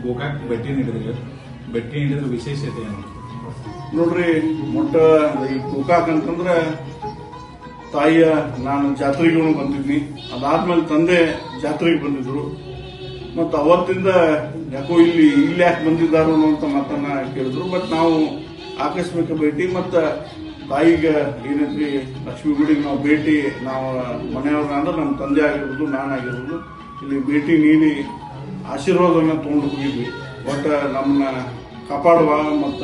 ಗೋಕಾಕ್ ಭೇಟಿ ನೀಡಿದ್ರು. ಭೇಟಿ ನೀಡಿದ್ರ ವಿಶೇಷತೆ ಏನು ನೋಡ್ರಿ, ಮೊಟ್ಟ ಈ ಗೋಕಾಕ್ ಅಂತಂದ್ರೆ ತಾಯಿಯ ನಾನು ಜಾತ್ರೆಗೂ ಬಂದಿದ್ನಿ. ಅದಾದ್ಮೇಲೆ ತಂದೆ ಜಾತ್ರೆಗೆ ಬಂದಿದ್ರು. ಮತ್ತ ಅವತ್ತಿಂದ ಯಾಕೋ ಇಲ್ಲಿ ಯಾಕೆ ಬಂದಿದ್ದಾರೋ ಅಂತ ಮಾತನ್ನ ಕೇಳಿದ್ರು. ಬಟ್ ನಾವು ಆಕಸ್ಮಿಕ ಭೇಟಿ ಮತ್ತ ತಾಯಿಗೆ ಏನೈತ್ರಿ ಲಕ್ಷ್ಮೀ ಗುಡಿಗೆ ನಾವು ಭೇಟಿ, ನಾವು ಮನೆಯವ್ರ ಅಂದ್ರೆ ನಮ್ಮ ತಂದೆ ಆಗಿರ್ಬೋದು, ನಾನಾಗಿರ್ಬೋದು ಇಲ್ಲಿ ಭೇಟಿ ನೀಡಿ ಆಶೀರ್ವಾದವನ್ನ ತಗೊಂಡು ಹೋಗಿದ್ವಿ. ಬಟ್ ನಮ್ಮನ್ನ ಕಾಪಾಡುವ ಮತ್ತ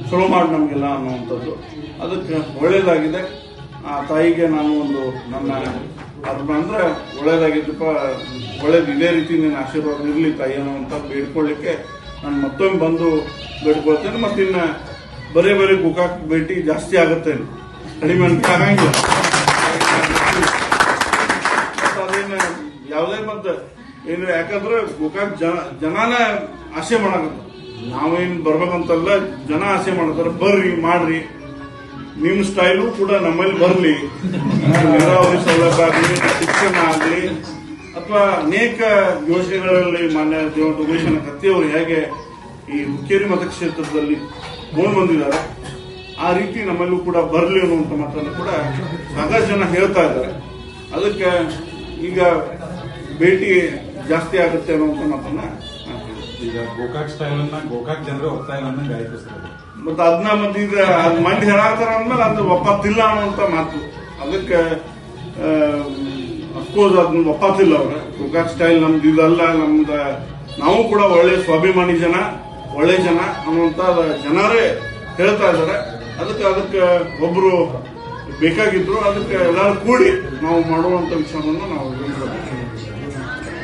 ಚಲೋ ಮಾಡಿ ನಮಗೆಲ್ಲ ಅನ್ನುವಂಥದ್ದು ಅದಕ್ಕೆ ಒಳ್ಳೇದಾಗಿದೆ. ಆ ತಾಯಿಗೆ ನಾನು ಒಂದು ನನ್ನ ಅರ್ಥ ಅಂದ್ರೆ ಒಳ್ಳೇದಾಗಿದ್ದಪ್ಪ, ಒಳ್ಳೇದು ಇದೇ ರೀತಿ ನಿನ್ನ ಆಶೀರ್ವಾದ ಇರಲಿ ತಾಯಿ ಅನ್ನುವಂತ ಬೇಡ್ಕೊಳ್ಳಿಕ್ಕೆ ನಾನು ಮತ್ತೊಮ್ಮೆ ಬಂದು ಬೇಡ್ಕೊಳ್ತೇನೆ. ಮತ್ತಿನ್ನ ಬರೇ ಗೋಕಾಕ್ ಭೇಟಿ ಜಾಸ್ತಿ ಆಗುತ್ತೆ, ಕಡಿಮೆ ಅಂತ ಆಗಂಗಿಲ್ಲ. ಅದೇನು ಯಾವುದೇ ಮತ್ತೆ ಏನು, ಯಾಕಂದ್ರೆ ಗೋಕಾಕ್ ಜನಾನ ಆಸೆ ಮಾಡಕತ್ತ, ನಾವೇನ್ ಬರ್ಬೇಕಂತಲ್ಲ, ಜನ ಆಸೆ ಮಾಡತ್ತಾರ. ಬರ್ರಿ ಮಾಡ್ರಿ, ನಿಮ್ ಸ್ಟೈಲು ಕೂಡ ನಮ್ಮಲ್ಲಿ ಬರ್ಲಿ. ನೀರಾವರಿ ಸೌಲಭ್ಯ ಆಗಲಿ, ಶಿಕ್ಷಣ ಆಗಲಿ, ಅಥವಾ ಅನೇಕ ಯೋಜನೆಗಳಲ್ಲಿ ಮಾನ್ಯ ಉಮೇಶನ ಕತ್ತಿಯವರು ಹೇಗೆ ಈ ಹುಕ್ಕೇರಿ ಮತಕ್ಷೇತ್ರದಲ್ಲಿ ಗೋಲ್ ಬಂದಿದ್ದಾರೆ, ಆ ರೀತಿ ನಮ್ಮಲ್ಲೂ ಕೂಡ ಬರಲಿ ಅನ್ನುವಂಥ ಮಾತನ್ನು ಕೂಡ ಸಾಕಷ್ಟು ಜನ ಹೇಳ್ತಾ ಇದ್ದಾರೆ. ಅದಕ್ಕೆ ಈಗ ಭೇಟಿ ಜಾಸ್ತಿ ಆಗುತ್ತೆ ಅನ್ನುವಂಥ ಮಾತನ್ನ ಈಗ ಗೋಕಾಕ್ ಸ್ಟೈಲ್ ಅನ್ನ ಗೋಕಾಕ್ ಜನರು ಹೋಗ್ತಾ ಇಲ್ಲ ಅನ್ನಂಗೆ ಆಯ್ತು ಸರ್. ಮತ್ತೆ ಅದನ್ನ ಮತ್ತೆ ಈಗ ಮಂದಿ ಹೇಳಾತಾರ ಅಂದ್ಮೇಲೆ ಅದು ಒಪ್ಪತ್ತಿಲ್ಲ ಅನ್ನುವಂಥ ಮಾತು. ಅದಕ್ಕೆ ಅಫ್ಕೋರ್ಸ್ ಅದನ್ನ ಒಪ್ಪತ್ತಿಲ್ಲ ಅವ್ರ ಗೋಕಾಕ್ ಸ್ಟೈಲ್ ನಮ್ದು ಇದಲ್ಲ, ನಮ್ದ ನಾವು ಕೂಡ ಒಳ್ಳೆ ಸ್ವಾಭಿಮಾನಿ ಜನ, ಒಳ್ಳೆ ಜನ ಅನ್ನುವಂತ ಜನರೇ ಹೇಳ್ತಾ ಇದ್ದಾರೆ. ಅದಕ್ಕೆ ಒಬ್ರು ಬೇಕಾಗಿದ್ರು, ಅದಕ್ಕೆ ಎಲ್ಲರೂ ಕೂಡಿ ನಾವು ಮಾಡುವಂತ ವಿಷಯವನ್ನು ನಾವು